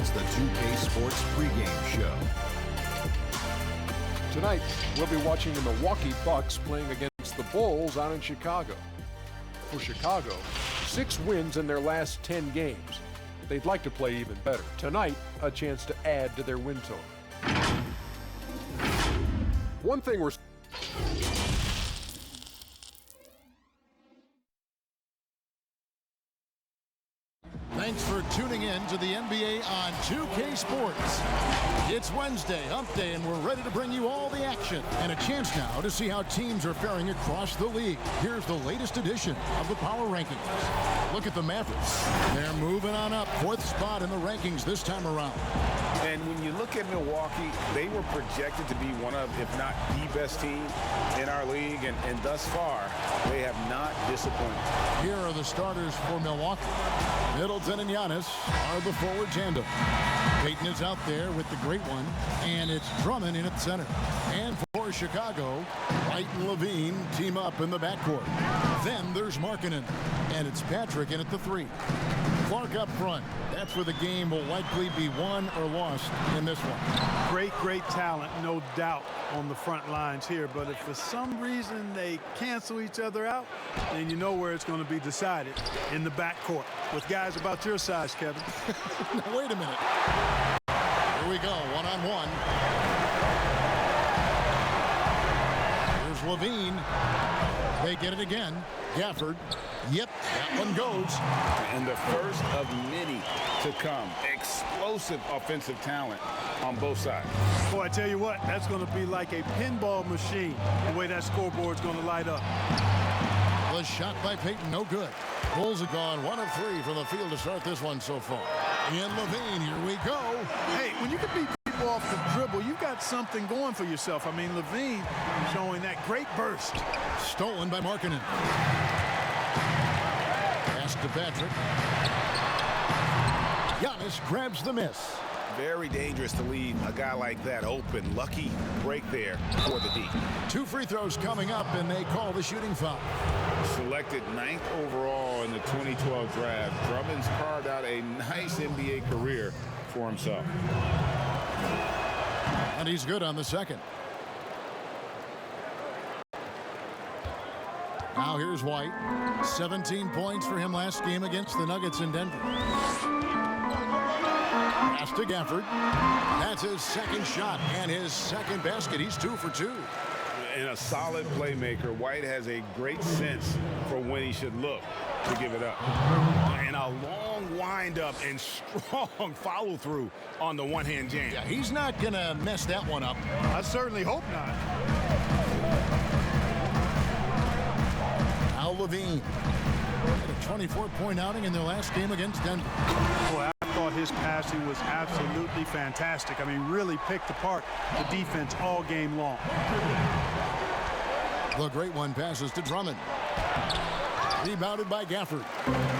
It's the 2K Sports pregame show. Tonight, we'll be watching the Milwaukee Bucks playing against the Bulls out in Chicago. For Chicago, 6 wins in their last 10 games. They'd like to play even better. Tonight, a chance to add to their win total. One thing we're Thanks for tuning in to the NBA on 2K Sports. It's Wednesday, hump day, and we're ready to bring you all the action. And a chance now to see how teams are faring across the league. Here's the latest edition of the Power Rankings. Look at the Mavericks. They're moving on up, 4th spot in the rankings this time around. And when you look at Milwaukee, they were projected to be one of, if not the best team in our league. And thus far, they have not disappointed. Here are the starters for Milwaukee. Middleton and Giannis are the forward tandem. Payton is out there with the great one, and it's Drummond in at center. And for Chicago, White and Levine team up in the backcourt. Then there's Markkanen, and it's Patrick in at the 3. Clark up front. That's where the game will likely be won or lost in this one. Great talent, no doubt, on the front lines here. But if for some reason they cancel each other out, then you know where it's going to be decided, in the backcourt with guys about your size, Kevin. Now, wait a minute. Here we go, one-on-one. Here's Levine. They get it again. Gafford. Yep, that one goes. And the first of many to come. Explosive offensive talent on both sides. Boy, I tell you what, that's going to be like a pinball machine, the way that scoreboard's going to light up. The shot by Payton, no good. Bulls have gone 1 of 3 from the field to start this one so far. And Levine, here we go. Hey, when you can beat people off the dribble, you've got something going for yourself. I mean, Levine showing that great burst. Stolen by Markkanen. Pass to Patrick. Giannis grabs the miss. Very dangerous to leave a guy like that open. Lucky break there for the D. 2 free throws coming up, and they call the shooting foul. Selected 9th overall in the 2012 draft, Drummond's carved out a nice NBA career for himself. And he's good on the second. Now here's White. 17 points for him last game against the Nuggets in Denver. Pass to Gafford. That's his second shot and his second basket. He's 2 for 2. And a solid playmaker. White has a great sense for when he should look to give it up. And a long wind-up and strong follow-through on the one-hand jam. Yeah, he's not going to mess that one up. I certainly hope not. Al Levine had a 24-point outing in their last game against Denver. Boy, I thought his passing was absolutely fantastic. I mean, really picked apart the defense all game long. The great one passes to Drummond. Rebounded by Gafford.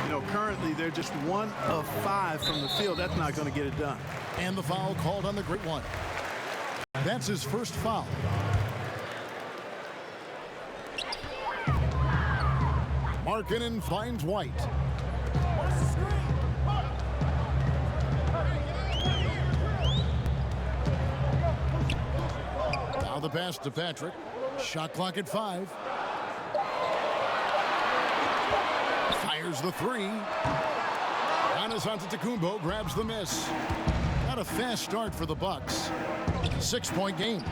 You know, currently they're just 1 of 5 from the field. That's not going to get it done. And the foul called on the great one. That's his first foul. Markkanen finds White. Now the pass to Patrick. Shot clock at 5. Fires the 3. Giannis Antetokounmpo grabs the miss. Not a fast start for the Bucks. 6-point game.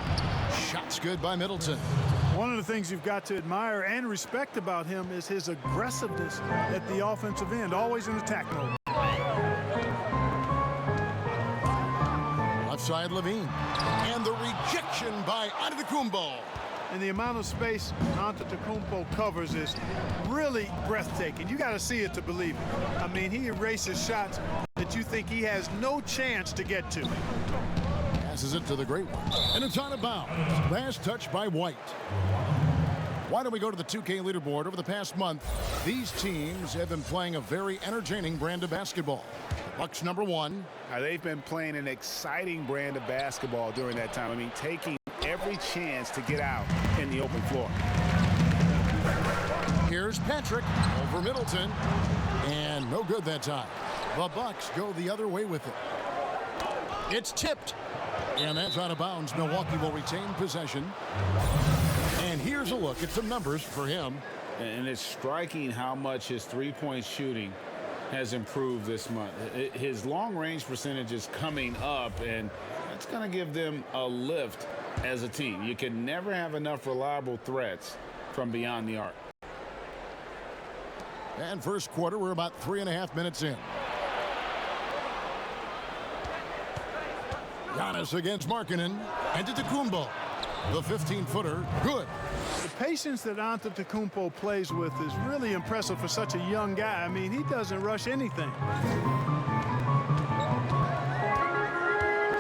Shots good by Middleton. One of the things you've got to admire and respect about him is his aggressiveness at the offensive end, always in attack mode. Left side Levine. And the rejection by Antetokounmpo. And the amount of space Antetokounmpo covers is really breathtaking. You got to see it to believe it. I mean, he erases shots that you think he has no chance to get to. Passes it to the great one. And it's out of bounds. Last touch by White. Why don't we go to the 2K leaderboard? Over the past month, these teams have been playing a very entertaining brand of basketball. The Bucks number 1. They've been playing an exciting brand of basketball during that time. I mean, taking every chance to get out in the open floor. Here's Patrick over Middleton. And no good that time. The Bucks go the other way with it. It's tipped. And that's out of bounds. Milwaukee will retain possession. And here's a look at some numbers for him. And it's striking how much his three-point shooting has improved this month. His long-range percentage is coming up, and that's going to give them a lift as a team. You can never have enough reliable threats from beyond the arc. And first quarter, we're about 3.5 minutes in. Giannis against Markkanen. Antetokounmpo. The 15-footer, good. The patience that Antetokounmpo plays with is really impressive for such a young guy. I mean, he doesn't rush anything.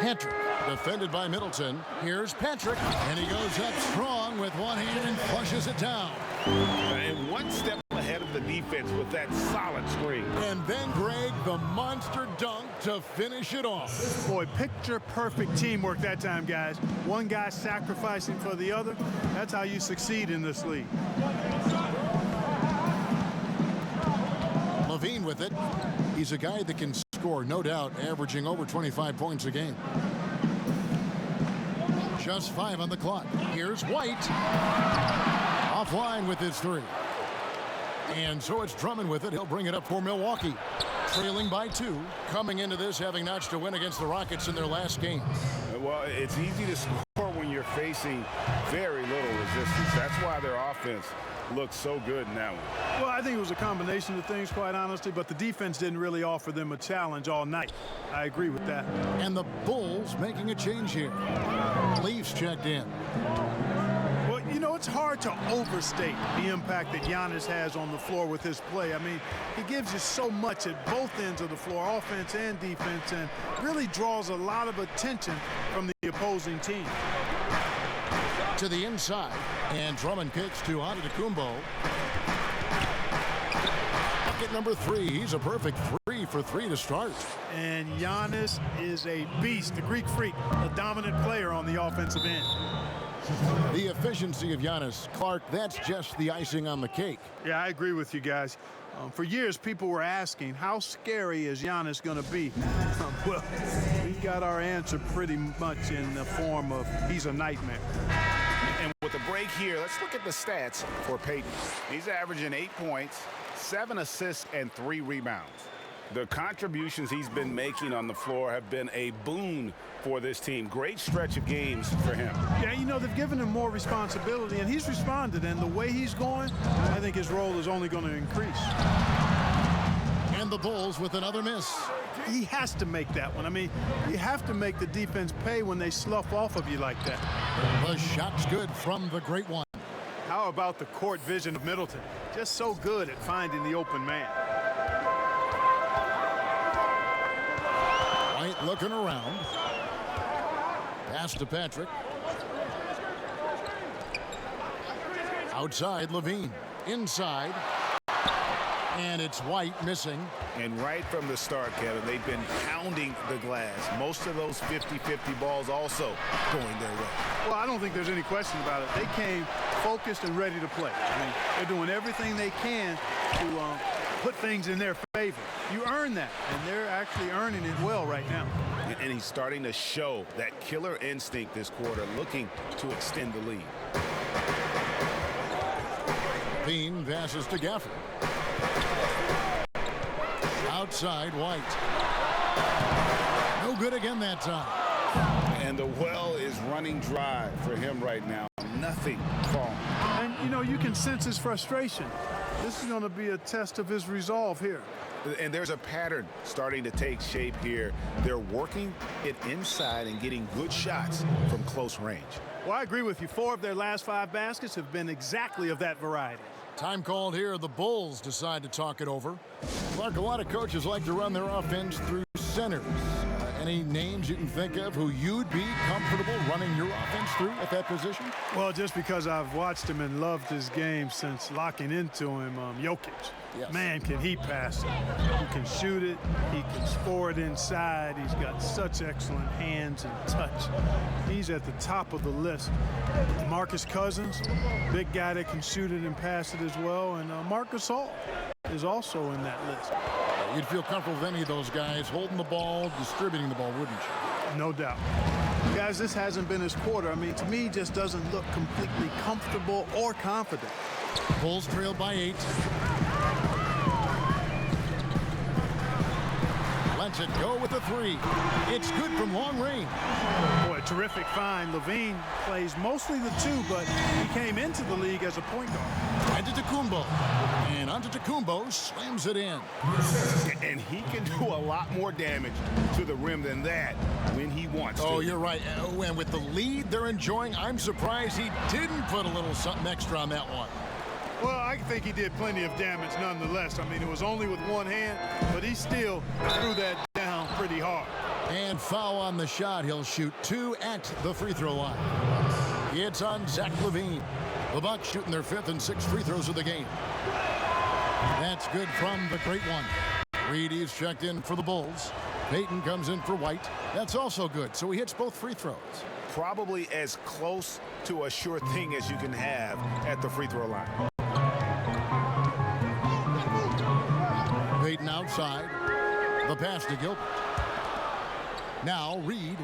Patrick, defended by Middleton. Here's Patrick, and he goes up strong with one hand and flushes it down. And one step ahead of the defense with that solid screen. And then Greg, the monster dunk to finish it off. Boy, picture-perfect teamwork that time, guys. One guy sacrificing for the other. That's how you succeed in this league. LaVine with it. He's a guy that can score, no doubt, averaging over 25 points a game. Just 5 on the clock. Here's White. Offline with his 3. And so it's Drummond with it. He'll bring it up for Milwaukee. Trailing by 2. Coming into this having notched a win against the Rockets in their last game. Well, it's easy to score when you're facing very little resistance. That's why their offense looks so good in that one. Well, I think it was a combination of things, quite honestly, but the defense didn't really offer them a challenge all night. I agree with that. And the Bulls making a change here. Leafs checked in. Well, you know, it's hard to overstate the impact that Giannis has on the floor with his play. I mean, he gives you so much at both ends of the floor, offense and defense, and really draws a lot of attention from the opposing team. To the inside, and Drummond kicks to Antetokounmpo. Bucket number 3. He's a perfect 3 for 3 to start. And Giannis is a beast, a Greek freak, a dominant player on the offensive end. The efficiency of Giannis. Clark, that's just the icing on the cake. Yeah, I agree with you guys. For years, people were asking, how scary is Giannis going to be? Well, we got our answer pretty much in the form of he's a nightmare. And with the break here, let's look at the stats for Payton. He's averaging 8 points, 7 assists, and 3 rebounds. The contributions he's been making on the floor have been a boon for this team. Great stretch of games for him. Yeah, you know, they've given him more responsibility, and he's responded. And the way he's going, I think his role is only going to increase. And the Bulls with another miss. He has to make that one. I mean, you have to make the defense pay when they slough off of you like that. The shot's good from the great one. How about the court vision of Middleton? Just so good at finding the open man. White looking around. Pass to Patrick. Outside, LaVine. Inside. And it's White missing. And right from the start, Kevin, they've been pounding the glass. Most of those 50-50 balls also going their way. Well, I don't think there's any question about it. They came focused and ready to play. I mean, they're doing everything they can to put things in their favor. You earn that, and they're actually earning it well right now. And he's starting to show that killer instinct this quarter, looking to extend the lead. Bean passes to Gafford. Outside, White. No good again that time. And the well is running dry for him right now. Nothing falling. And, you know, you can sense his frustration. This is going to be a test of his resolve here. And there's a pattern starting to take shape here. They're working it inside and getting good shots from close range. Well, I agree with you. 4 of their last 5 baskets have been exactly of that variety. Time called here. The Bulls decide to talk it over. Clark, a lot of coaches like to run their offense through centers. Any names you can think of who you'd be comfortable running your offense through at that position? Well, just because I've watched him and loved his game since locking into him, Jokic. Yes. Man, can he pass it. He can shoot it. He can score it inside. He's got such excellent hands and touch. He's at the top of the list. Marcus Cousins, big guy that can shoot it and pass it as well. And Marc Gasol is also in that list. You'd feel comfortable with any of those guys holding the ball, distributing the ball, wouldn't you? No doubt. Guys, this hasn't been his quarter. I mean, to me, just doesn't look completely comfortable or confident. Bulls trailed by 8. Lets it go with a 3. It's good from long range. Boy, terrific find. LaVine plays mostly the 2, but he came into the league as a point guard. Antetokounmpo. And Antetokounmpo slams it in. And he can do a lot more damage to the rim than that when he wants to. Oh, you're right. And with the lead they're enjoying, I'm surprised he didn't put a little something extra on that one. Well, I think he did plenty of damage nonetheless. I mean, it was only with one hand, but he still threw that down pretty hard. And foul on the shot. He'll shoot 2 at the free throw line. It's on Zach LaVine. The Bucks shooting their 5th and 6th free throws of the game. That's good from the great one. Reedy's checked in for the Bulls. Payton comes in for White. That's also good. So he hits both free throws. Probably as close to a sure thing as you can have at the free throw line. Payton outside. The pass to Gilbert. Now Reed.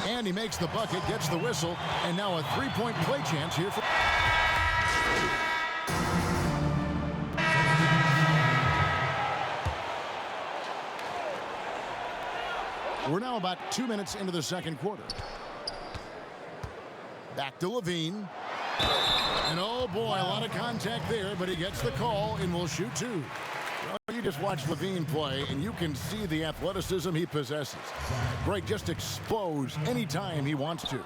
And he makes the bucket, gets the whistle, and now a 3-point play chance here for... We're now about 2 minutes into the second quarter. Back to LaVine. And oh boy, a lot of contact there, but he gets the call and will shoot 2. Well, you just watch LaVine play, and you can see the athleticism he possesses. Greg just explodes anytime he wants to.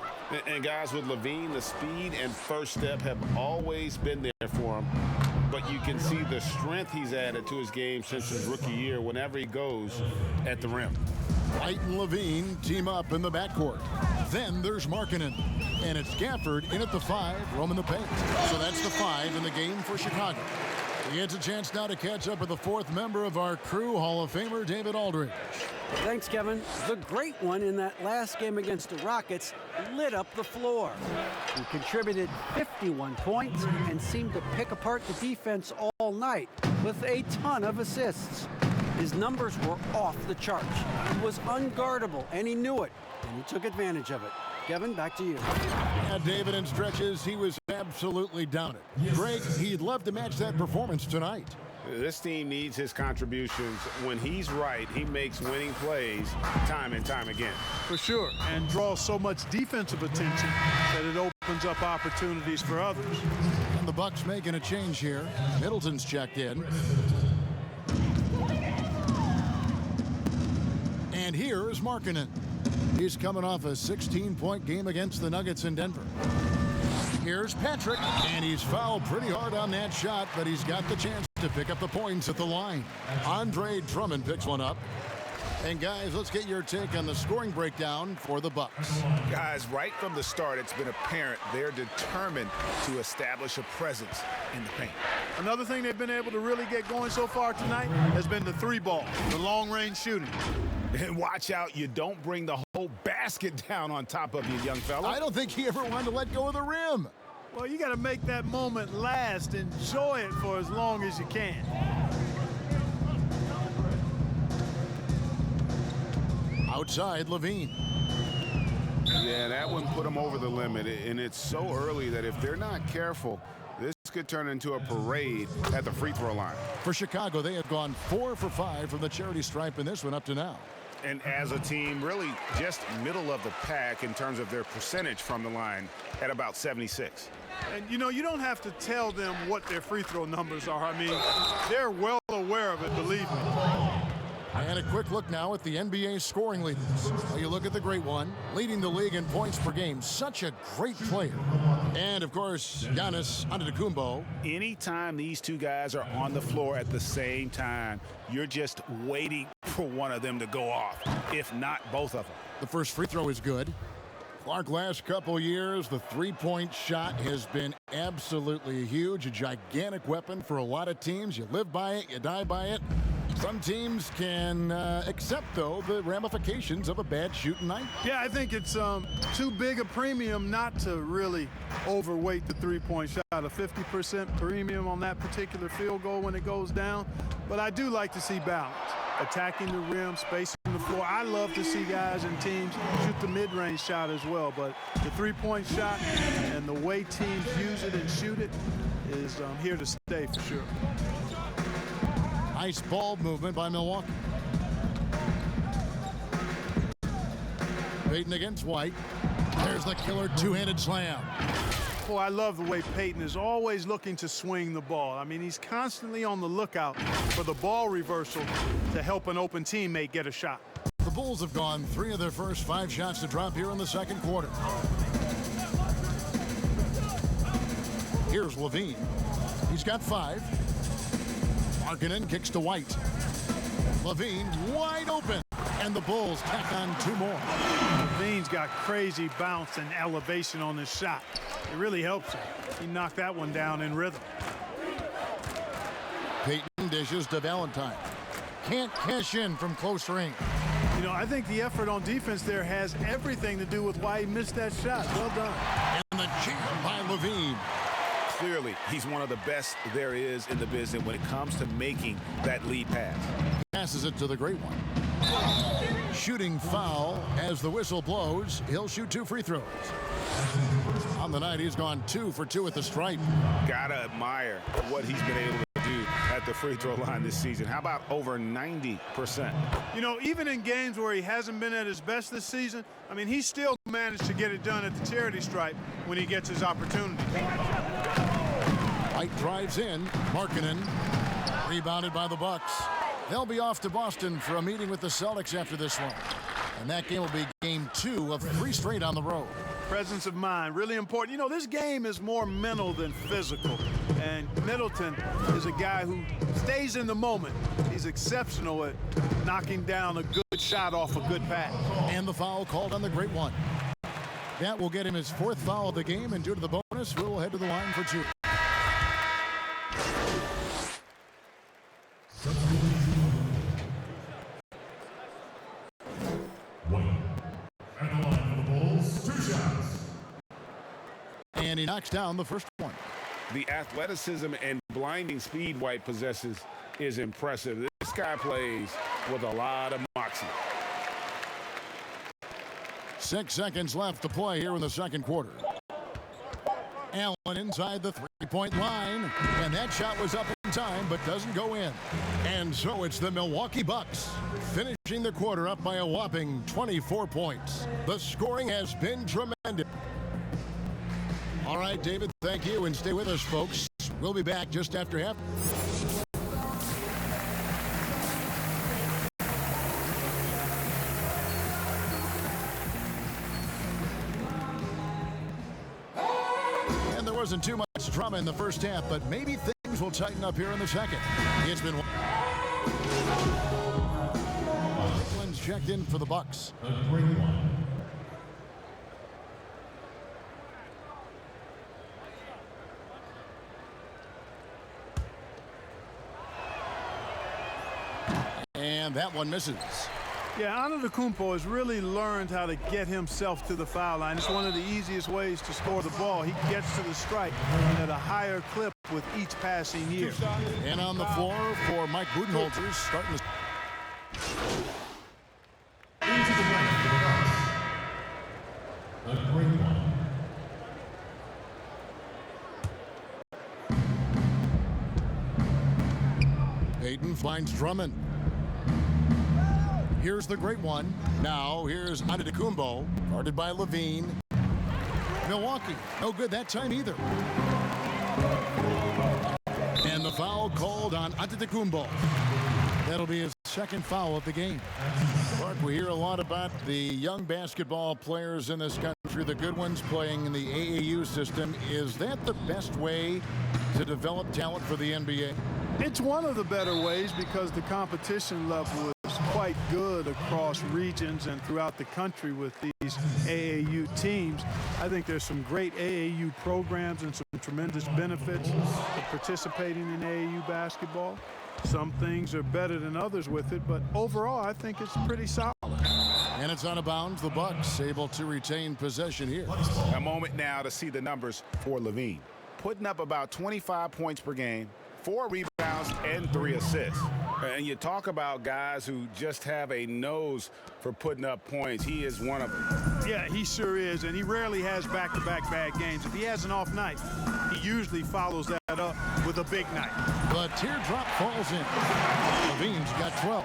And guys, with LaVine, the speed and first step have always been there for him. But you can see the strength he's added to his game since his rookie year whenever he goes at the rim. White and LaVine team up in the backcourt. Then there's Markkanen. And it's Gafford in at the 5, roaming the paint. So that's the 5 in the game for Chicago. He gets a chance now to catch up with the 4th member of our crew, Hall of Famer David Aldridge. Thanks, Kevin. The great one in that last game against the Rockets lit up the floor. He contributed 51 points and seemed to pick apart the defense all night with a ton of assists. His numbers were off the charts. He was unguardable, and he knew it, and he took advantage of it. Kevin, back to you. Yeah, David, in stretches, he was absolutely down it. Greg, he'd love to match that performance tonight. This team needs his contributions. When he's right, he makes winning plays time and time again. For sure, and draws so much defensive attention that it opens up opportunities for others. And the Bucks making a change here. Middleton's checked in. And here is Markkanen. He's coming off a 16-point game against the Nuggets in Denver. Here's Patrick, and he's fouled pretty hard on that shot, but he's got the chance to pick up the points at the line. Andre Drummond picks one up. And guys, let's get your take on the scoring breakdown for the Bucks. Guys, right from the start, it's been apparent they're determined to establish a presence in the paint. Another thing they've been able to really get going so far tonight has been the 3-ball, the long-range shooting. And watch out, you don't bring the whole basket down on top of you, young fella. I don't think he ever wanted to let go of the rim. Well, you got to make that moment last. Enjoy it for as long as you can. Outside, LaVine. Yeah, that one put him over the limit, and it's so early that if they're not careful, this could turn into a parade at the free throw line. For Chicago, they have gone 4 for 5 from the charity stripe in this one up to now. And as a team, really just middle of the pack in terms of their percentage from the line at about 76. And, you know, you don't have to tell them what their free throw numbers are. I mean, they're well aware of it, believe me. And a quick look now at the NBA scoring leaders. Well, you look at the great one, leading the league in points per game. Such a great player. And, of course, Giannis Antetokounmpo. Anytime these two guys are on the floor at the same time, you're just waiting for one of them to go off, if not both of them. The first free throw is good. Clark, last couple years, the three-point shot has been absolutely huge, a gigantic weapon for a lot of teams. You live by it, you die by it. Some teams can accept, though, the ramifications of a bad shooting night. Yeah, I think it's too big a premium not to really overweight the three-point shot. A 50% premium on that particular field goal when it goes down. But I do like to see balance. Attacking the rim, spacing the before, I love to see guys and teams shoot the mid-range shot as well. But the three-point shot and the way teams use it and shoot it is here to stay for sure. Nice ball movement by Milwaukee. Payton against White. There's the killer two-handed slam. Boy, I love the way Payton is always looking to swing the ball. I mean, he's constantly on the lookout for the ball reversal to help an open teammate get a shot. The Bulls have gone 3 of their first 5 shots to drop here in the second quarter. Here's Levine. He's got 5. Markkanen kicks to White. Levine wide open. And the Bulls tack on 2 more. Levine's got crazy bounce and elevation on his shot. It really helps him. He knocked that one down in rhythm. Payton dishes to Valentine. Can't cash in from close range. You know, I think the effort on defense there has everything to do with why he missed that shot. Well done. And the jam by Levine. Clearly, he's one of the best there is in the business when it comes to making that lead pass. Passes it to the great one. Shooting foul as the whistle blows. He'll shoot 2 free throws. On the night, he's gone 2 for 2 at the stripe. Gotta admire what he's been able to do at the free throw line this season. How about over 90%? You know, even in games where he hasn't been at his best this season, I mean, he still managed to get it done at the charity stripe when he gets his opportunity. White drives in. Markkanen rebounded by the Bucks. They'll be off to Boston for a meeting with the Celtics after this one. And that game will be game 2 of 3 straight on the road. Presence of mind, really important. You know, this game is more mental than physical. And Middleton is a guy who stays in the moment. He's exceptional at knocking down a good shot off a good pass. And the foul called on the great one. That will get him his 4th foul of the game, and due to the bonus, we'll head to the line for 2. And he knocks down the first one. The athleticism and blinding speed White possesses is impressive. This guy plays with a lot of moxie. 6 seconds left to play here in the second quarter. Allen inside the 3-point line. And that shot was up in time, but doesn't go in. And so it's the Milwaukee Bucks finishing the quarter up by a whopping 24 points. The scoring has been tremendous. All right, David, thank you, and stay with us, folks. We'll be back just after half. And there wasn't too much drama in the first half, but maybe things will tighten up here in the second. It's been... Brooklyn's checked in for the Bucks. A great one. And that one misses. Yeah, Antetokounmpo has really learned how to get himself to the foul line. It's one of the easiest ways to score the ball. He gets to the strike at a higher clip with each passing year. And on the floor for Mike Budenholzer, starting to... Into the line for the Bucks. A great one. Payton finds Drummond. Here's the great one. Now here's Antetokounmpo, guarded by Levine. Milwaukee, no good that time either. And the foul called on Antetokounmpo. That'll be his 2nd foul of the game. Mark, we hear a lot about the young basketball players in this country, the good ones playing in the AAU system. Is that the best way to develop talent for the NBA? It's one of the better ways because the competition level is quite good across regions and throughout the country with these AAU teams. I think there's some great AAU programs and some tremendous benefits of participating in AAU basketball. Some things are better than others with it, but overall I think it's pretty solid. And it's out of bounds. The Bucks able to retain possession here. A moment now to see the numbers for Levine. Putting up about 25 points per game, 4 rebounds, and 3 assists. And you talk about guys who just have a nose for putting up points. He is one of them. Yeah, he sure is, and he rarely has back-to-back bad games. If he has an off night, he usually follows that up with a big night. The teardrop falls in. Levine's got 12.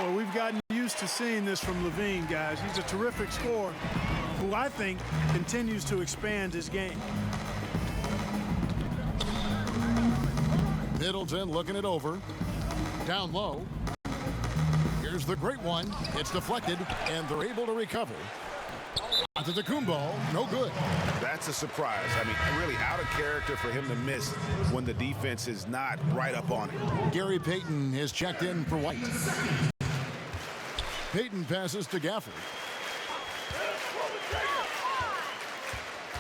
Well, we've gotten used to seeing this from Levine, guys. He's a terrific scorer who I think continues to expand his game. Middleton looking it over. Down low. Here's the great one. It's deflected, and they're able to recover. Antetokounmpo, no good. That's a surprise. I mean, really out of character for him to miss when the defense is not right up on it. Gary Payton is checked in for White. Payton passes to Gafford.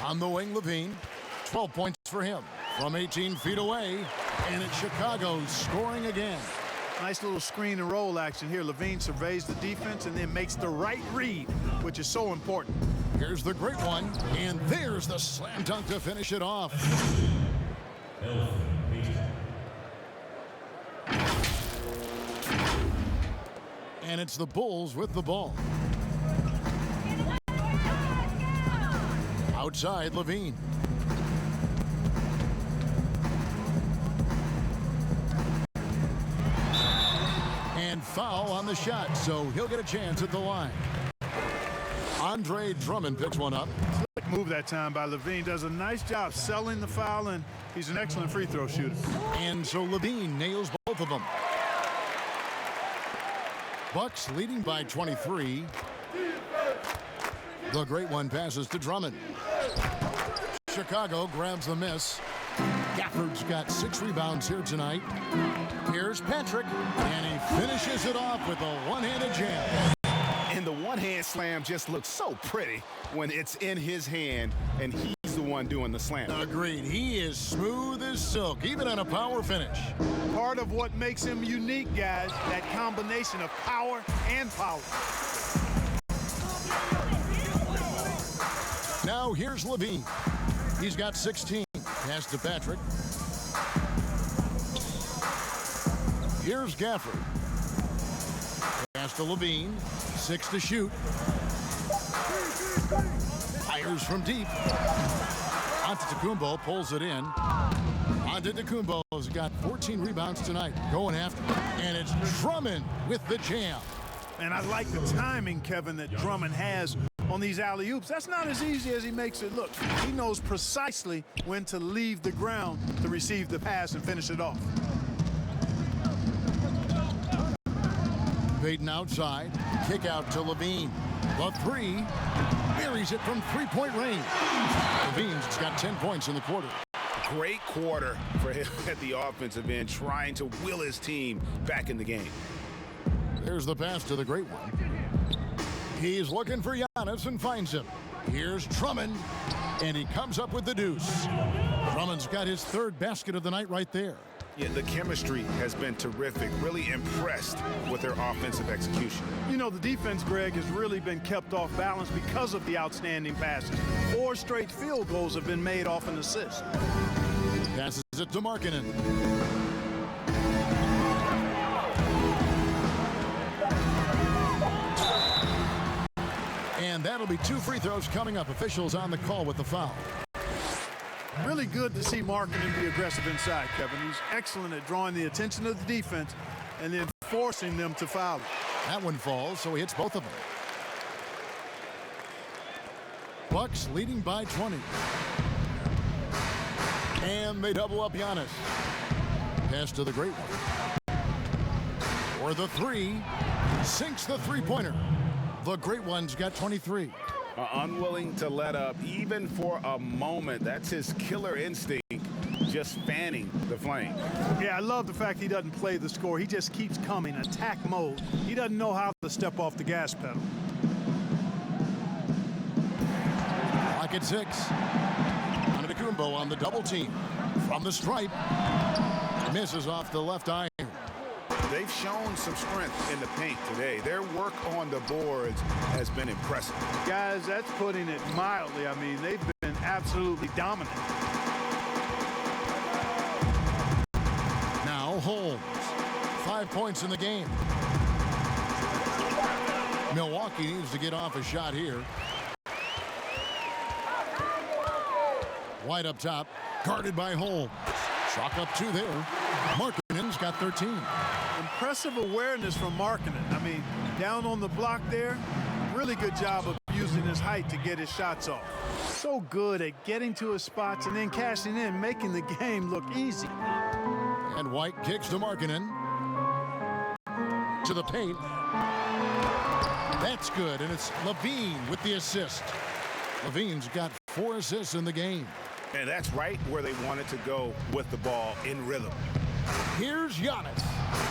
On the wing, Levine. 12 points for him from 18 feet away. And it's Chicago scoring again. Nice little screen and roll action here. Levine surveys the defense and then makes the right read, which is so important. Here's the great one, and there's the slam dunk to finish it off. And it's the Bulls with the ball. Outside, Levine. And foul on the shot, so he'll get a chance at the line. Andre Drummond picks one up. Slick move that time by Levine. Does a nice job selling the foul, and he's an excellent free throw shooter. And so Levine nails both of them. Bucks leading by 23. The great one passes to Drummond. Chicago grabs the miss. Gafford's got 6 rebounds here tonight. Here's Patrick, and he finishes it off with a one-handed jam. And the one-hand slam just looks so pretty when it's in his hand and he's the one doing the slam. Agreed. He is smooth as silk, even on a power finish. Part of what makes him unique, guys, that combination of power and power. Now here's Levine. He's got 16. Pass to Patrick. Here's Gafford. Pass to Levine. 6 to shoot. Fires from deep. Antetokounmpo pulls it in. Antetokounmpo's got 14 rebounds tonight. Going after it. And it's Drummond with the jam. And I like the timing, Kevin, that Drummond has on these alley-oops. That's not as easy as he makes it look. He knows precisely when to leave the ground to receive the pass and finish it off. Payton outside. Kick out to Levine. The 3. Buries it from three-point range. Levine's got 10 points in the quarter. Great quarter for him at the offensive end, trying to will his team back in the game. There's the pass to the great one. He's looking for Giannis and finds him. Here's Drummond, and he comes up with the deuce. Drummond's got his 3rd basket of the night right there. Yeah, the chemistry has been terrific. Really impressed with their offensive execution. You know, the defense, Greg, has really been kept off balance because of the outstanding passes. 4 straight field goals have been made off an assist. Passes it to Markkanen. And that'll be 2 free throws coming up. Officials on the call with the foul. Really good to see Markkanen be aggressive inside, Kevin. He's excellent at drawing the attention of the defense and then forcing them to foul him. That one falls, so he hits both of them. Bucks leading by 20. And they double up Giannis. Pass to the great one. For the 3. Sinks the three-pointer. The great one's got 23. Unwilling to let up even for a moment. That's his killer instinct, just fanning the flame. Yeah, I love the fact he doesn't play the score. He just keeps coming, attack mode. He doesn't know how to step off the gas pedal. Clock at 6. Antetokounmpo on the double team. From the stripe. Misses off the left iron. They've shown some strength in the paint today. Their work on the boards has been impressive. Guys, that's putting it mildly. I mean, they've been absolutely dominant. Now Holmes. 5 points in the game. Milwaukee needs to get off a shot here. White up top, guarded by Holmes. Chalk up 2 there. Markkanen's got 13. Impressive awareness from Markkanen. I mean, down on the block there, really good job of using his height to get his shots off. So good at getting to his spots and then cashing in, making the game look easy. And White kicks to Markkanen. To the paint. That's good, and it's Levine with the assist. Levine's got 4 assists in the game. And that's right where they wanted to go with the ball, in rhythm. Here's Giannis.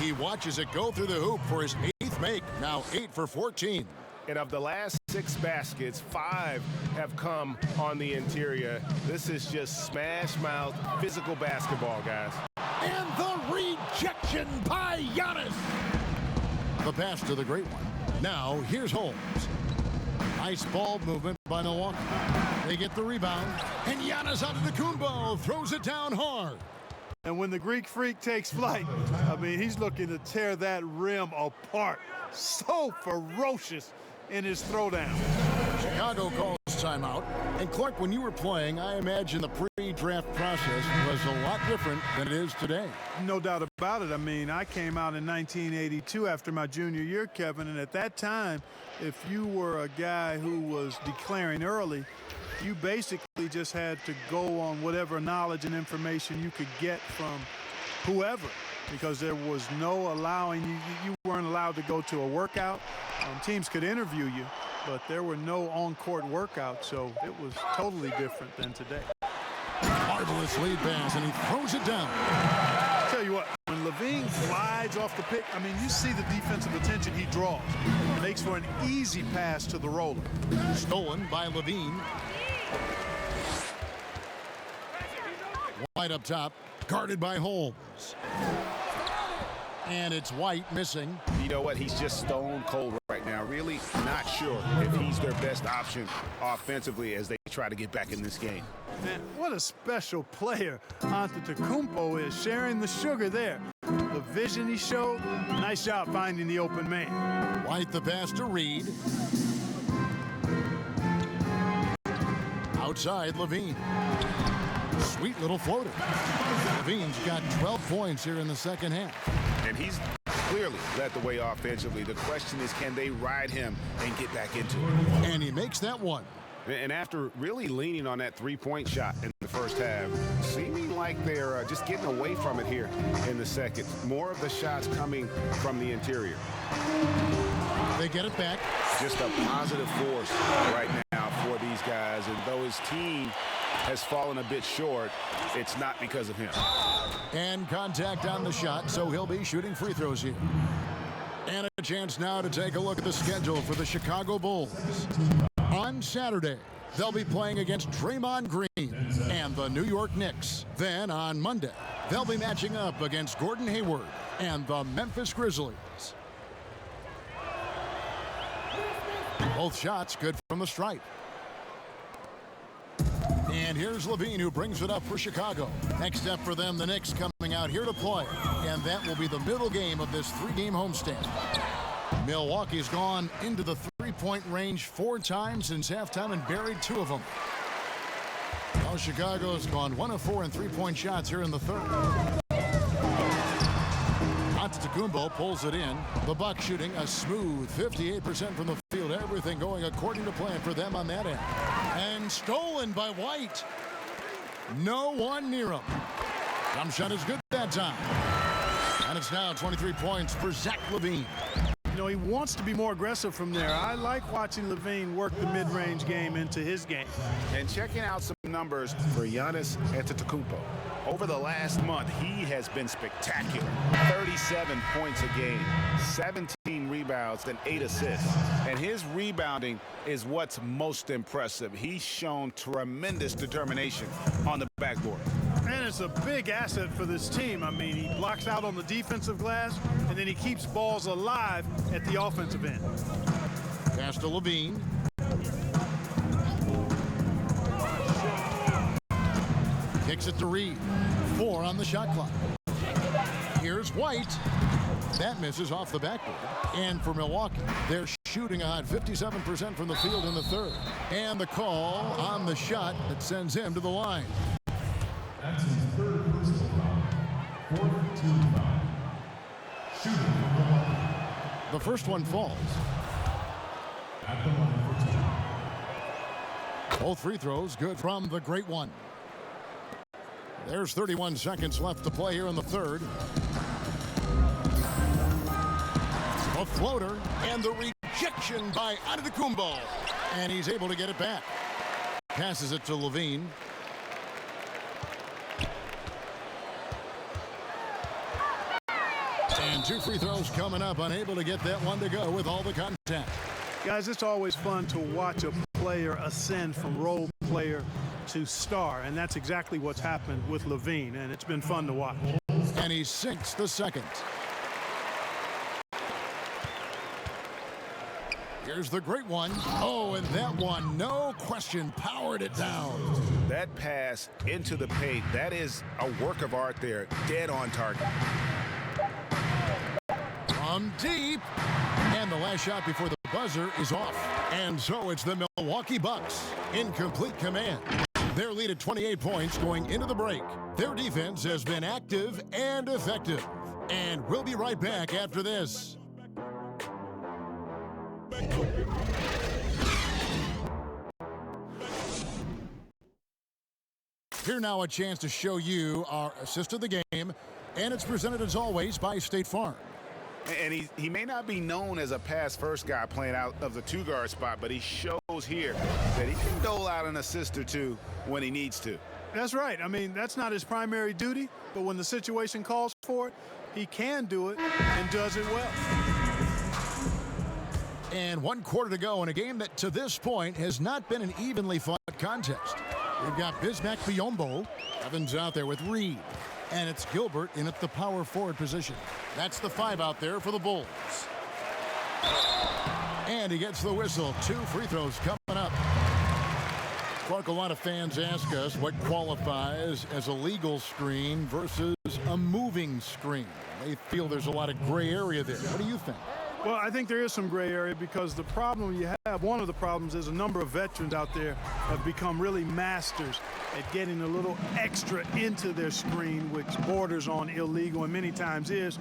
He watches it go through the hoop for his 8th make. Now 8 for 14. And of the last 6 baskets, 5 have come on the interior. This is just smash-mouth physical basketball, guys. And the rejection by Giannis. The pass to the great one. Now here's Holmes. Nice ball movement by Milwaukee. They get the rebound, and Giannis Antetokounmpo throws it down hard. And when the Greek Freak takes flight, I mean, he's looking to tear that rim apart. So ferocious in his throwdown. Chicago calls timeout. And Clark, when you were playing, I imagine the pre-draft process was a lot different than it is today. No doubt about it. I mean, I came out in 1982 after my junior year, Kevin, and at that time, if you were a guy who was declaring early, you basically just had to go on whatever knowledge and information you could get from whoever, because there was no allowing you weren't allowed to go to a workout. Teams could interview you, but there were no on-court workouts, so it was totally different than today. Marvelous lead pass, and he throws it down. I'll tell you what, when Levine glides off the pick, I mean, you see the defensive attention he draws. It makes for an easy pass to the roller. Stolen by Levine. White up top, guarded by Holmes. And it's White missing. You know what? He's just stone cold right now. Really not sure if he's their best option offensively as they try to get back in this game. Man, what a special player Antetokounmpo is, sharing the sugar there. The vision he showed, nice job finding the open man. White the pass to Reed. Outside, Levine. Sweet little floater. Levine's got 12 points here in the second half. And he's clearly led the way offensively. The question is, can they ride him and get back into it? And he makes that one. And after really leaning on that three-point shot in the first half, seeming like they're just getting away from it here in the second. More of the shots coming from the interior. They get it back. Just a positive force right now for these guys. And though his team has fallen a bit short, it's not because of him. And contact on the shot, so he'll be shooting free throws here. And a chance now to take a look at the schedule for the Chicago Bulls. On Saturday, they'll be playing against Draymond Green and the New York Knicks. Then on Monday, they'll be matching up against Gordon Hayward and the Memphis Grizzlies. Both shots good from the stripe. And here's Levine, who brings it up for Chicago. Next up for them, the Knicks coming out here to play. And that will be the middle game of this three-game homestand. Milwaukee's gone into the three-point range 4 times since halftime and buried 2 of them. Now Chicago's gone 1 of 4 in three-point shots here in the third. Antetokounmpo pulls it in. The Bucks shooting a smooth 58% from the field. Everything going according to plan for them on that end. And stolen by White. No one near him. Jump shot is good that time. And it's now 23 points for Zach LaVine. You know, he wants to be more aggressive from there. I like watching LaVine work the mid-range game into his game. And checking out some numbers for Giannis Antetokounmpo. Over the last month, he has been spectacular. 37 points a game, 17 rebounds, and 8 assists. And his rebounding is what's most impressive. He's shown tremendous determination on the backboard. And it's a big asset for this team. I mean, he blocks out on the defensive glass, and then he keeps balls alive at the offensive end. Pass to LaVine. Kicks it to Reed. 4 on the shot clock. Here's White. That misses off the backboard. And for Milwaukee, they're shooting a hot 57% from the field in the third. And the call on the shot that sends him to the line. That's his third personal foul. Fourth team foul. Shooting from Milwaukee. The first one falls. At the line for two. Both free throws good from the great one. There's 31 seconds left to play here in the third. A floater and the rejection by Antetokounmpo. And he's able to get it back. Passes it to Levine. And two free throws coming up. Unable to get that one to go with all the contact. Guys, it's always fun to watch a player ascend from role player to star, and that's exactly what's happened with Levine, and it's been fun to watch. And he sinks the second. Here's the great one. Oh, and that one, no question, powered it down. That pass into the paint, that is a work of art there, dead on target. From deep. And the last shot before the buzzer is off. And so it's the Milwaukee Bucks in complete command. Their lead at 28 points going into the break. Their defense has been active and effective. And we'll be right back after this. Here now a chance to show you our assist of the game. And it's presented as always by State Farm. And he may not be known as a pass-first guy playing out of the two-guard spot, but he shows here that he can dole out an assist or two when he needs to. That's right. I mean, that's not his primary duty, but when the situation calls for it, he can do it and does it well. And 1 quarter to go in a game that to this point has not been an evenly fought contest. We've got Bismack Biyombo. Evans out there with Reed. And it's Gilbert in at the power forward position. That's the 5 out there for the Bulls. And he gets the whistle. 2 free throws coming up. Clark, a lot of fans ask us what qualifies as a legal screen versus a moving screen. They feel there's a lot of gray area there. What do you think? Well, I think there is some gray area because the problem you have, one of the problems is a number of veterans out there have become really masters at getting a little extra into their screen, which borders on illegal and many times is.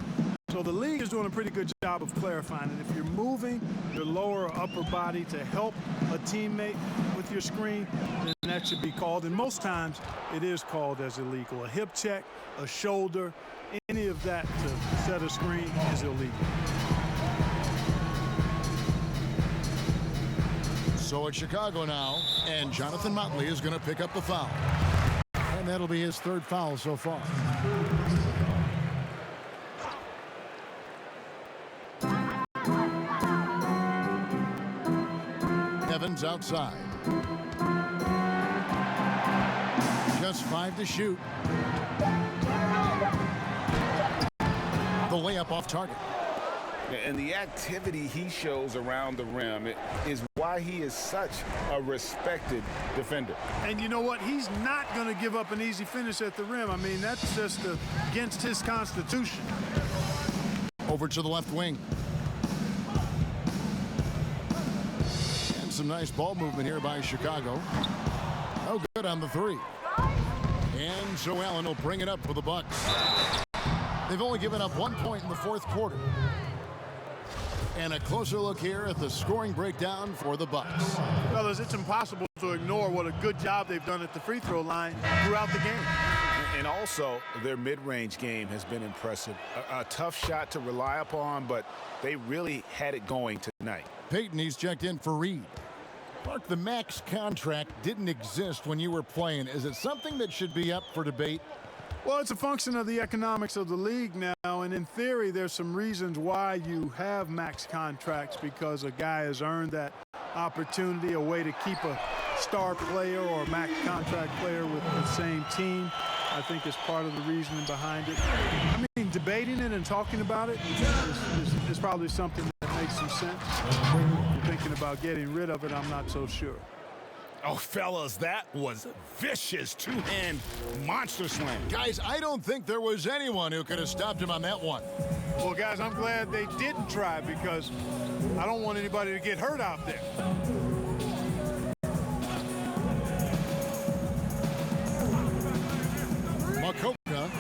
So the league is doing a pretty good job of clarifying it. If you're moving your lower or upper body to help a teammate with your screen, then that should be called. And most times it is called as illegal. A hip check, a shoulder, any of that to set a screen is illegal. So it's Chicago now, and Jonathan Motley is going to pick up the foul. And that'll be his 3rd foul so far. Evans outside. Just 5 to shoot. The layup off target. And the activity he shows around the rim is why he is such a respected defender. And you know what? He's not going to give up an easy finish at the rim. I mean, that's just against his constitution. Over to the left wing. And some nice ball movement here by Chicago. Oh, good on the 3. And Joe Allen will bring it up for the Bucks. They've only given up 1 point in the 4th quarter. And a closer look here at the scoring breakdown for the Bucks. Fellas, it's impossible to ignore what a good job they've done at the free throw line throughout the game. And also, their mid-range game has been impressive. A tough shot to rely upon, but they really had it going tonight. Payton, he's checked in for Reed. Mark, the max contract didn't exist when you were playing. Is it something that should be up for debate? Well, it's a function of the economics of the league now, and in theory, there's some reasons why you have max contracts, because a guy has earned that opportunity, a way to keep a star player or a max contract player with the same team. I think is part of the reasoning behind it. I mean, debating it and talking about it is probably something that makes some sense. If you're thinking about getting rid of it, I'm not so sure. Oh, fellas, that was vicious two-hand monster slam. Guys, I don't think there was anyone who could have stopped him on that one. Well, guys, I'm glad they didn't try because I don't want anybody to get hurt out there. Makoka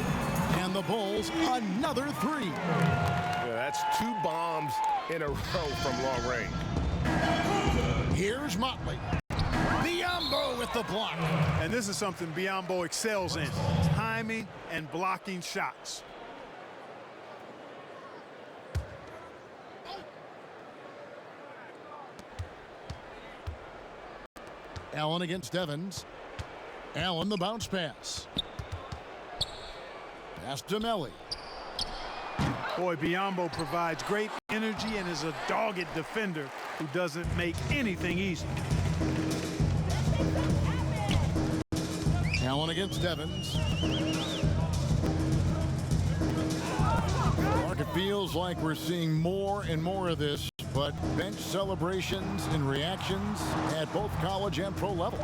and the Bulls another three. Yeah, that's 2 bombs in a row from long range. Here's Motley. Biyombo with the block. And this is something Biyombo excels in, timing and blocking shots. Allen against Evans. Allen the bounce pass. Pass to Melli. Boy, Biyombo provides great energy and is a dogged defender who doesn't make anything easy. Allen against Evans. Mark, it feels like we're seeing more and more of this, but bench celebrations and reactions at both college and pro levels.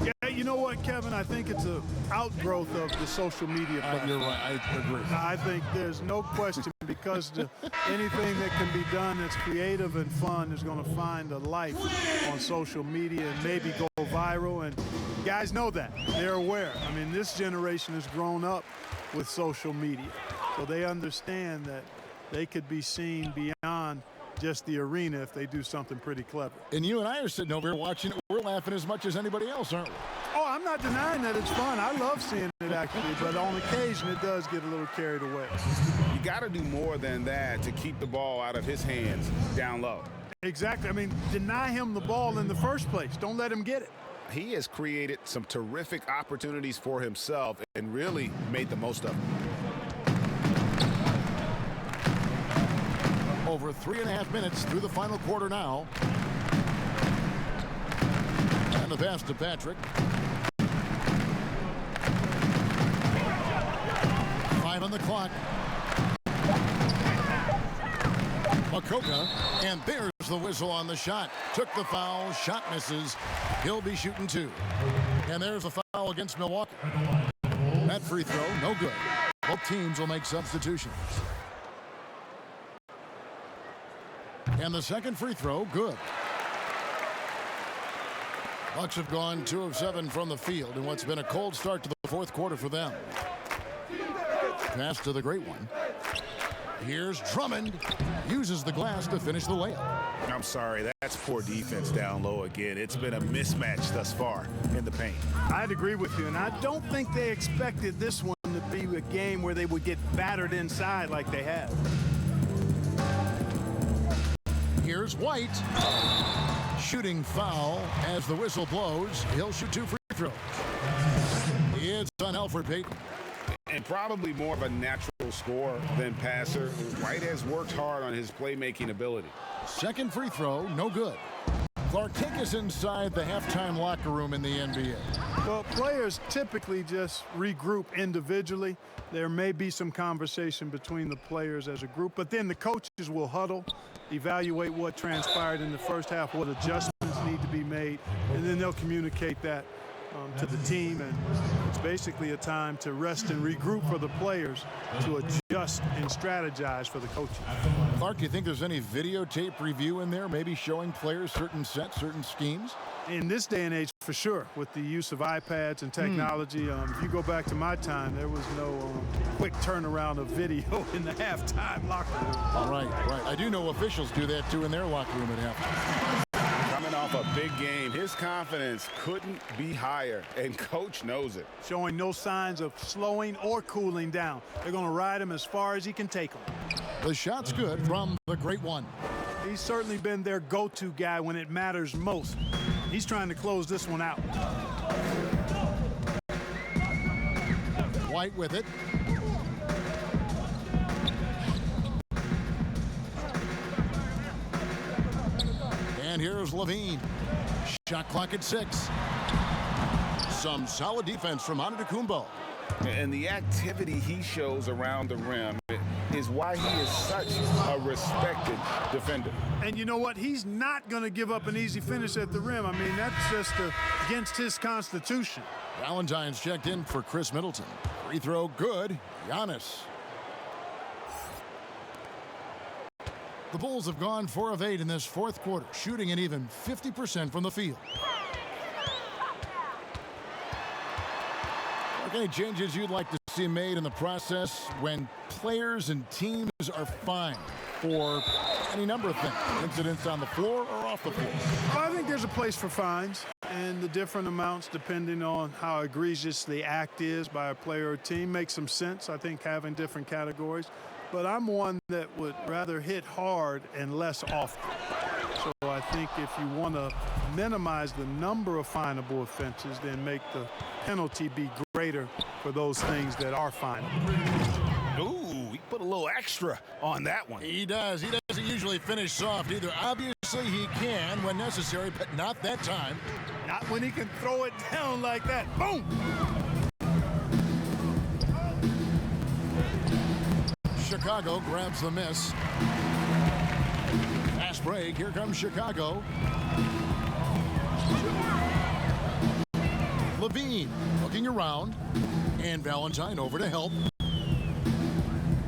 Yeah, you know what, Kevin? I think it's an outgrowth of the social media platform. You're right. I agree. I think there's no question because anything that can be done that's creative and fun is going to find a life on social media and maybe go viral. And guys know that. They're aware. I mean, this generation has grown up with social media, so they understand that they could be seen beyond just the arena if they do something pretty clever. And you and I are sitting over here watching it. We're laughing as much as anybody else, aren't we? Oh, I'm not denying that it's fun. I love seeing it, actually, but on occasion it does get a little carried away. You got to do more than that to keep the ball out of his hands down low. Exactly. I mean, deny him the ball in the first place. Don't let him get it. He has created some terrific opportunities for himself and really made the most of them. Over 3.5 minutes through the final quarter now. And the pass to Patrick. 5 on the clock. Makoka, and there's the whistle on the shot. Took the foul, shot misses. He'll be shooting 2. And there's a foul against Milwaukee. That free throw, no good. Both teams will make substitutions. And the second free throw, good. Bucks have gone 2 of 7 from the field in what's been a cold start to the fourth quarter for them. Pass to the great one. Here's Drummond. Uses the glass to finish the layup. I'm sorry, that's poor defense down low again. It's been a mismatch thus far in the paint. I'd agree with you, and I don't think they expected this one to be a game where they would get battered inside like they have. Here's White. Shooting foul as the whistle blows. He'll shoot 2 free throws. It's on Elfrid Payton. And probably more of a natural scorer than passer. White has worked hard on his playmaking ability. Second free throw, no good. Clark, take us inside the halftime locker room in the NBA. Well, players typically just regroup individually. There may be some conversation between the players as a group, but then the coaches will huddle, evaluate what transpired in the first half, what adjustments need to be made, and then they'll communicate that to the team. And it's basically a time to rest and regroup for the players to adjust and strategize for the coaches. Clark, do you think there's any videotape review in there, maybe showing players certain sets, certain schemes? In this day and age, for sure, with the use of iPads and technology, if you go back to my time, there was no quick turnaround of video in the halftime locker room. All right, right. I do know officials do that, too, in their locker room at halftime. Coming off a big game, his confidence couldn't be higher, and Coach knows it. Showing no signs of slowing or cooling down. They're going to ride him as far as he can take him. The shot's good from the great one. He's certainly been their go-to guy when it matters most. He's trying to close this one out. White with it. And here's Levine. Shot clock at 6. Some solid defense from Antetokounmpo. And the activity he shows around the rim is why he is such a respected defender. And you know what? He's not going to give up an easy finish at the rim. I mean, that's just against his constitution. Valentine's checked in for Chris Middleton. Free throw good. Giannis. The Bulls have gone 4 of 8 in this fourth quarter, shooting an even 50% from the field. Any changes you'd like to see made in the process when players and teams are fined for any number of things, incidents on the floor or off the floor? Well, I think there's a place for fines and the different amounts depending on how egregious the act is by a player or team makes some sense. I think having different categories, but I'm one that would rather hit hard and less often. So I think if you want to minimize the number of finable offenses, then make the penalty be greater for those things that are finable. Ooh, he put a little extra on that one. He does. He doesn't usually finish soft either. Obviously, he can when necessary, but not that time. Not when he can throw it down like that. Boom! Chicago grabs the miss. Fast break. Here comes Chicago. Levine looking around. And Valentine over to help.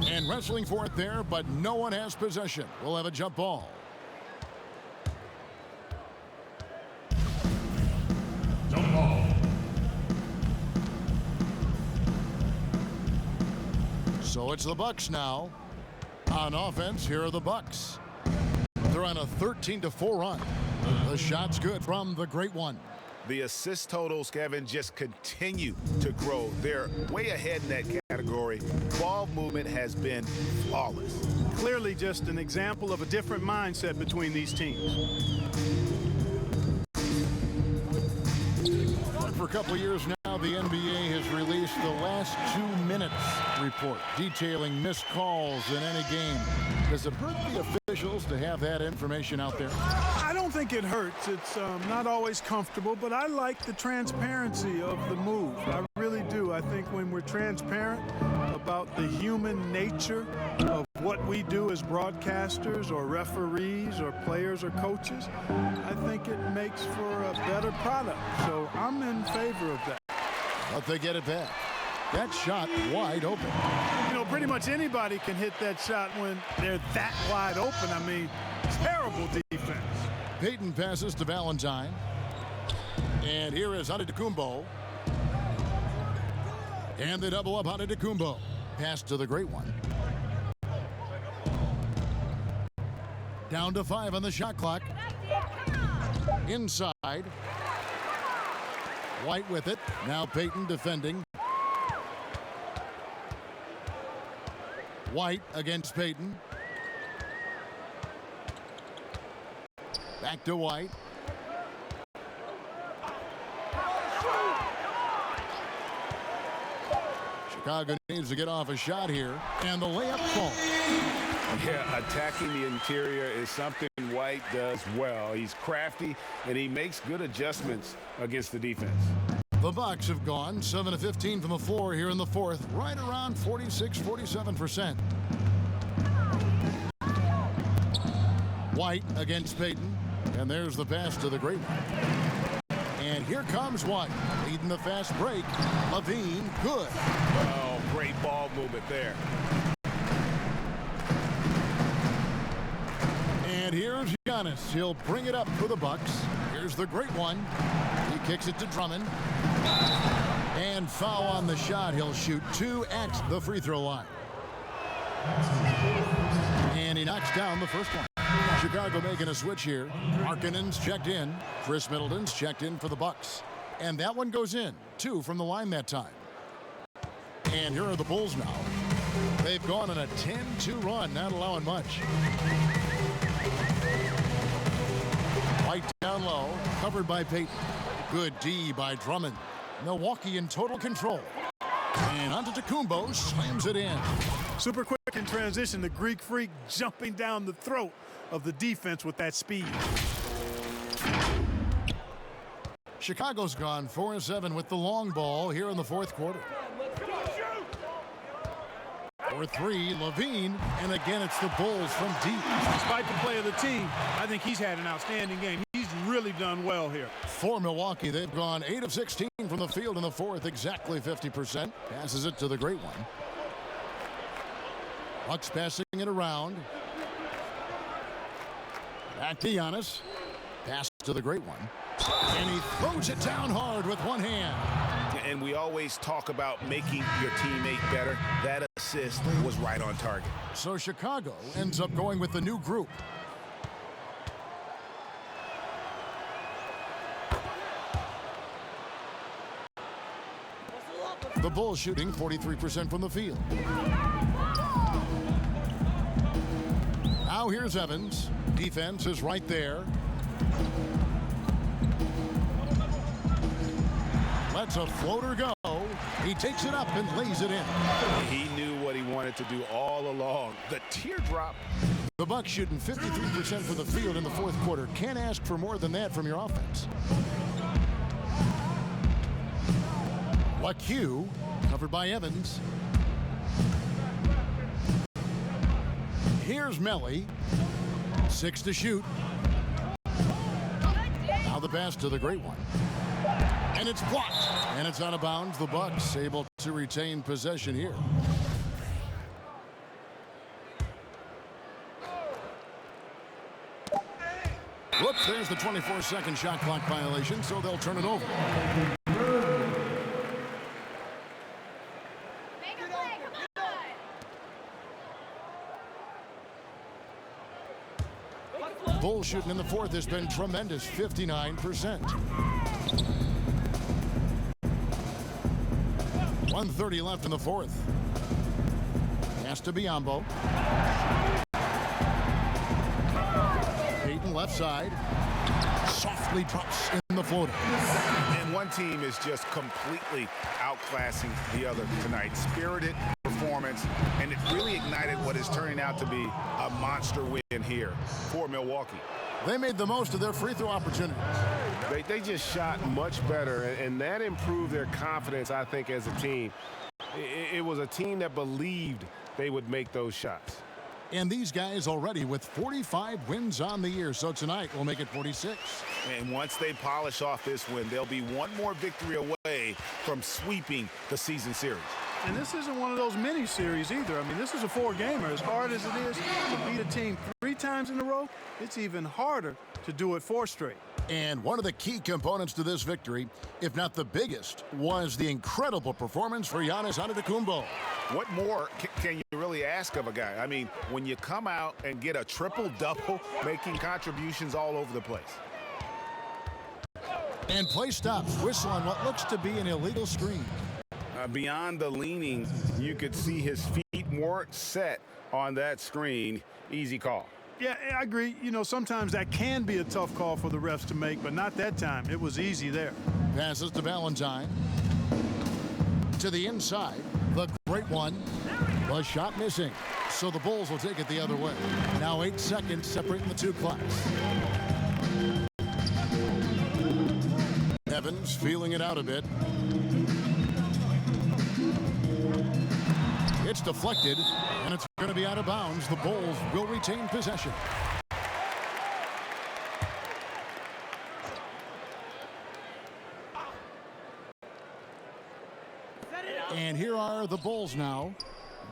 And wrestling for it there, but no one has possession. We'll have a jump ball. Jump ball. So it's the Bucks now. On offense, here are the Bucks. They're on a 13-4 run. The shot's good from the great one. The assist totals, Kevin, just continue to grow. They're way ahead in that category. Ball movement has been flawless. Clearly just an example of a different mindset between these teams. For a couple of years now, the NBA has released the last 2 minutes report detailing missed calls in any game. Does it hurt the officials to have that information out there? I don't think it hurts. It's not always comfortable, but I like the transparency of the move. I really do. I think when we're transparent about the human nature of what we do as broadcasters or referees or players or coaches, I think it makes for a better product. So I'm in favor of that. But they get it back. That shot wide open. You know, pretty much anybody can hit that shot when they're that wide open. I mean, terrible defense. Payton passes to Valentine. And here is Antetokounmpo. And they double up Antetokounmpo. Pass to the great one. Down to 5 on the shot clock. Inside. White with it. Now Payton defending. White against Payton. Back to White. Chicago needs to get off a shot here. And the layup falls. Yeah, attacking the interior is something White does well. He's crafty, and he makes good adjustments against the defense. The Bucks have gone 7 of 15 from the floor here in the fourth, right around 46-47%. White against Payton, and there's the pass to the great one. And here comes White, leading the fast break. Levine, good. Oh, great ball movement there. And here's Giannis. He'll bring it up for the Bucks. Here's the great one. He kicks it to Drummond. And foul on the shot. He'll shoot 2 at the free throw line. And he knocks down the first one. Chicago making a switch here. Markkanen's checked in. Chris Middleton's checked in for the Bucks. And that one goes in. 2 from the line that time. And here are the Bulls now. They've gone on a 10-2 run, not allowing much. White down low, covered by Payton. Good D by Drummond. Milwaukee in total control. And Antetokounmpo slams it in. Super quick in transition. The Greek Freak jumping down the throat of the defense with that speed. Chicago's gone 4-7 with the long ball here in the fourth quarter. For three, Levine, and again it's the Bulls from deep. Despite the play of the team, I think he's had an outstanding game. He's really done well here. For Milwaukee, they've gone 8 of 16 from the field in the fourth, exactly 50%. Passes it to the great one. Bucks passing it around. Back to Giannis. Pass to the great one. And he throws it down hard with one hand. And we always talk about making your teammate better. That assist was right on target. So Chicago ends up going with the new group. The Bulls shooting 43% from the field. Now here's Evans. Defense is right there. Lets a floater go. He takes it up and lays it in. He knew what he wanted to do all along. The teardrop. The Bucks shooting 53% from the field in the fourth quarter. Can't ask for more than that from your offense. LaQ, covered by Evans. Here's Melly. 6 to shoot. Now the pass to the great one. And it's blocked. And it's out of bounds. The Bucks able to retain possession here. Whoops, there's the 24-second shot clock violation, so they'll turn it over. Bulls shooting in the fourth has been tremendous, 59%. 1:30 left in the fourth. Pass to Biyombo. Payton left side. Softly drops in the floater. And one team is just completely outclassing the other tonight. Spirited performance, and it really ignited what is turning out to be a monster win here for Milwaukee. They made the most of their free throw opportunities. They just shot much better, and that improved their confidence, I think, as a team. It was a team that believed they would make those shots. And these guys already with 45 wins on the year, so tonight we'll make it 46. And once they polish off this win, they'll be one more victory away from sweeping the season series. And this isn't one of those mini series either. I mean, this is a 4-gamer. As hard as it is to beat a team 3 times in a row, it's even harder to do it 4 straight. And one of the key components to this victory, if not the biggest, was the incredible performance for Giannis Antetokounmpo. What more can you really ask of a guy? I mean, when you come out and get a triple-double, making contributions all over the place. And play stops. Whistle on what looks to be an illegal screen. Beyond the leaning, you could see his feet weren't set on that screen. Easy call. Yeah, I agree. You know, sometimes that can be a tough call for the refs to make, but not that time. It was easy there. Passes to Valentine. To the inside. The great one. The shot missing. So the Bulls will take it the other way. Now 8 seconds separating the two clocks. Evans feeling it out a bit. It's deflected, and it's going to be out of bounds. The Bulls will retain possession. And here are the Bulls now.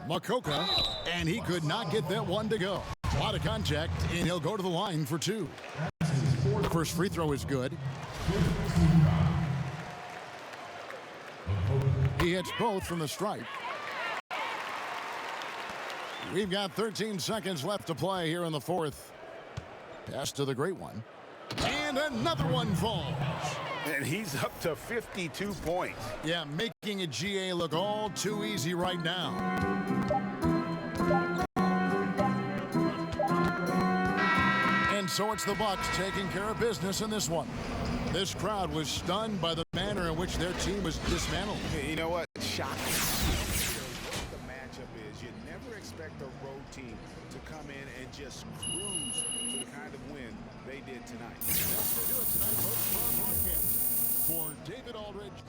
Makoka, and he could not get that one to go. A lot of contact, and he'll go to the line for 2. The first free throw is good. He hits both from the stripe. We've got 13 seconds left to play here in the fourth. Pass to the great one. And another one falls. And he's up to 52 points. Yeah, making a GA look all too easy right now. And so it's the Bucks taking care of business in this one. This crowd was stunned by the manner in which their team was dismantled. You know what? Shocking. What the matchup is, you never expect a road team to come in and just cruise to the kind of win they did tonight. That's to do it tonight, folks. For David Aldridge.